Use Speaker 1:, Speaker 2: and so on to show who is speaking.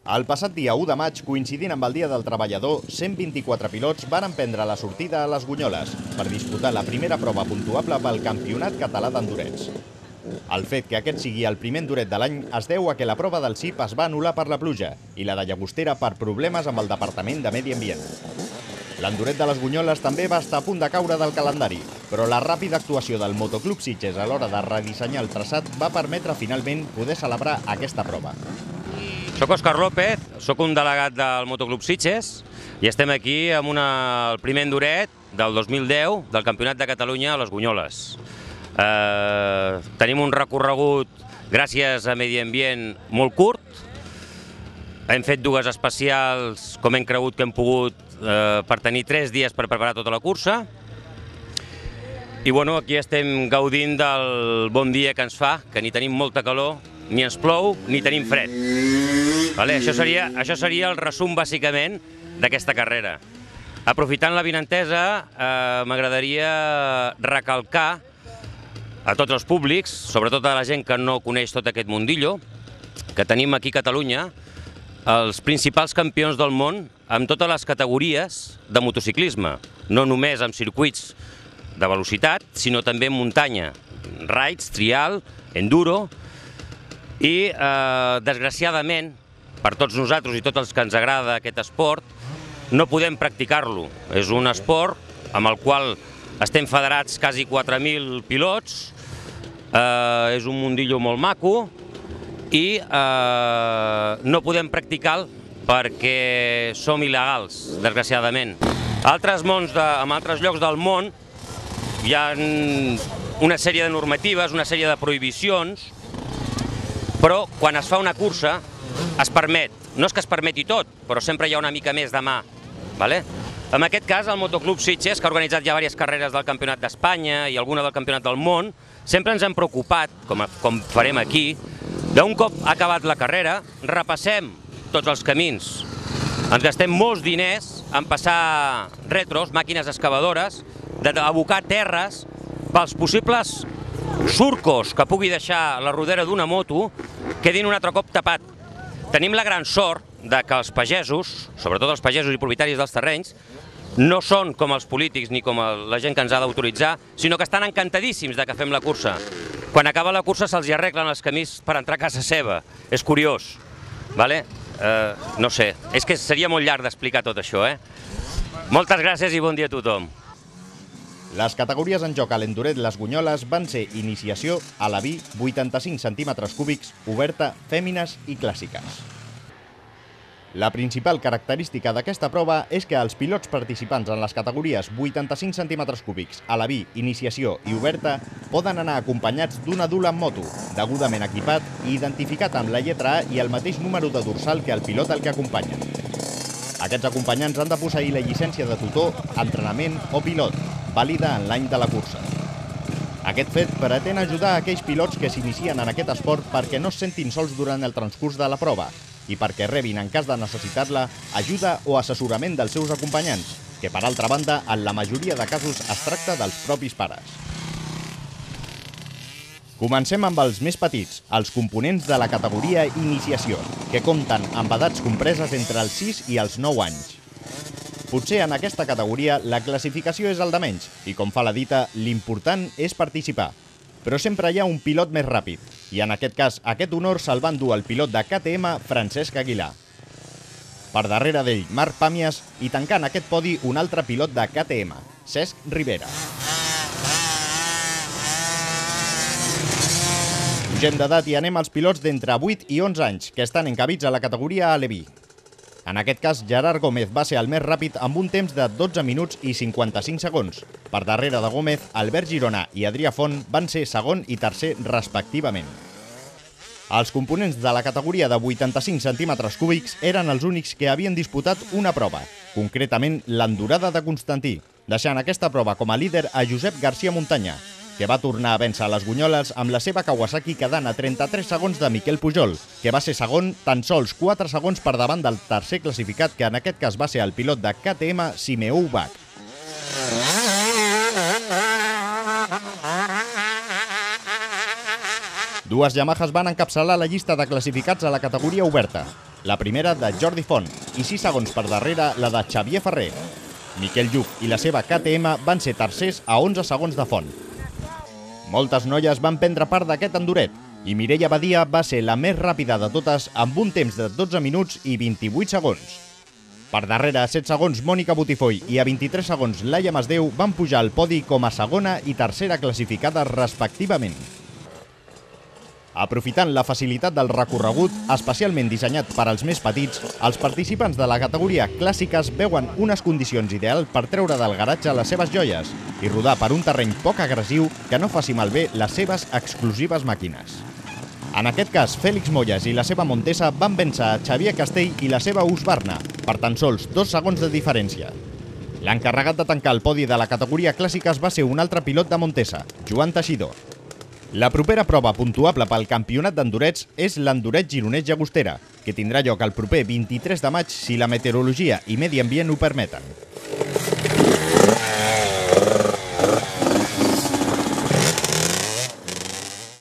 Speaker 1: El passat dia 1 de maig, coincidint amb el Dia del Treballador, 124 pilots van emprendre la sortida a les Gunyoles per disputar la primera prova puntuable pel Campionat Català d'Endurets. El fet que aquest sigui el primer enduret de l'any es deu a que la prova del CIP es va anul·lar per la pluja i la de Llagostera per problemes amb el Departament de Medi Ambient. L'enduret de les Gunyoles també va estar a punt de caure del calendari, però la ràpida actuació del Motoclub Sitges a l'hora de redissenyar el traçat va permetre finalment poder celebrar aquesta prova.
Speaker 2: Soc Òscar López, soc un delegat del Motoclub Sitges i estem aquí amb el primer enduret del 2010 del Campionat de Catalunya a les Gunyoles. Tenim un recorregut, gràcies a Medi Ambient, molt curt. Hem fet dues especials, com hem cregut que hem pogut, per tenir 3 dies per preparar tota la cursa. I aquí estem gaudint del bon dia que ens fa, que ni tenim molta calor, ni ens plou, ni tenim fred. Això seria el resum, bàsicament, d'aquesta carrera. Aprofitant l'avinentesa, m'agradaria recalcar a tots els públics, sobretot a la gent que no coneix tot aquest mundillo, que tenim aquí a Catalunya els principals campions del món amb totes les categories de motociclisme, no només amb circuits de velocitat, sinó també en muntanya, raids, trial, enduro, i desgraciadament, per tots nosaltres i tots els que ens agrada aquest esport, no podem practicar-lo. És un esport amb el qual estem federats quasi 4.000 pilots, és un mundillo molt maco i no podem practicar-lo perquè som il·legals, desgraciadament. En altres llocs del món hi ha una sèrie de normatives, una sèrie de prohibicions, però quan es fa una cursa es permet. No és que es permeti tot, però sempre hi ha una mica més de mà. En aquest cas, el Motoclub Sitges, que ha organitzat ja diverses carreres del Campionat d'Espanya i alguna del Campionat del món, sempre ens hem preocupat, com farem aquí, d'un cop acabat la carrera, repassem tots els camins. Ens gastem molts diners en passar retros, màquines excavadores, d'abocar terres pels possibles surcos que pugui deixar la rodera d'una moto quedin un altre cop tapat. Tenim la gran sort que els pagesos, sobretot els pagesos i propietaris dels terrenys, no són com els polítics ni com la gent que ens ha d'autoritzar, sinó que estan encantadíssims que fem la cursa. Quan acaba la cursa se'ls arreglen els camins per entrar a casa seva. És curiós. No sé, és que seria molt llarg d'explicar tot això. Moltes gràcies i bon dia a tothom.
Speaker 1: Les categories en joc a l'enduret Les Gunyoles van ser iniciació, alabí, 85 centímetres cúbics, oberta, fèmines i clàssiques. La principal característica d'aquesta prova és que els pilots participants en les categories 85 centímetres cúbics, alabí, iniciació i oberta poden anar acompanyats d'un adult en moto, degudament equipat i identificat amb la lletra A i el mateix número de dorsal que el pilot al que acompanya. Aquests acompanyants han de posseir la llicència de tutor, entrenament o pilot, vàlida en l'any de la cursa. Aquest fet pretén ajudar a aquells pilots que s'inicien en aquest esport perquè no es sentin sols durant el transcurs de la prova i perquè rebin, en cas de necessitar-la, ajuda o assessorament dels seus acompanyants, que, per altra banda, en la majoria de casos es tracta dels propis pares. Comencem amb els més petits, els components de la categoria Iniciació, que compten amb edats compreses entre els 6 i els 9 anys. Potser en aquesta categoria la classificació és el de menys i, com fa la dita, l'important és participar. Però sempre hi ha un pilot més ràpid i en aquest cas aquest honor se'l va endur el pilot de KTM, Francesc Aguilar. Per darrere d'ell, Marc Pàmies i tancant aquest podi un altre pilot de KTM, Cesc Rivera. Pugem d'edat i anem als pilots d'entre 8 i 11 anys que estan encabits a la categoria Aleví. En aquest cas, Gerard Gómez va ser el més ràpid amb un temps de 12 minuts i 55 segons. Per darrere de Gómez, Albert Girona i Adrià Font van ser segon i tercer respectivament. Els components de la categoria de 85 centímetres cúbics eren els únics que havien disputat una prova, concretament l'endurada de Constantí, deixant aquesta prova com a líder a Josep García Muntanya, que va tornar a vèncer les Gunyoles amb la seva Kawasaki quedant a 33 segons de Miquel Pujol, que va ser segon tan sols 4 segons per davant del tercer classificat, que en aquest cas va ser el pilot de KTM, Simeó Ubach. Dues Yamahas van encapçalar la llista de classificats a la categoria oberta. la primera de Jordi Font i 6 segons per darrere la de Xavier Ferrer. Miquel Lluc i la seva KTM van ser tercers a 11 segons de Font. Moltes noies van prendre part d'aquest enduret i Mireia Badia va ser la més ràpida de totes amb un temps de 12 minuts i 28 segons. Per darrere, a 7 segons, Mònica Botifoll i a 23 segons, Laia Masdeu van pujar al podi com a segona i tercera classificades respectivament. Aprofitant la facilitat del recorregut, especialment dissenyat per als més petits, els participants de la categoria clàssiques veuen unes condicions ideals per treure del garatge les seves joies i rodar per un terreny poc agressiu que no faci malbé les seves exclusives màquines. En aquest cas, Fèlix Molles i la seva Montesa van vèncer a Xavier Castell i la seva Husqvarna, per tan sols 2 segons de diferència. L'encarregat de tancar el podi de la categoria clàssiques va ser un altre pilot de Montesa, Joan Teixidor. La propera prova puntuable pel campionat d'endurets és l'enduret gironès Llagostera, que tindrà lloc el proper 23 de maig si la meteorologia i medi ambient ho permeten.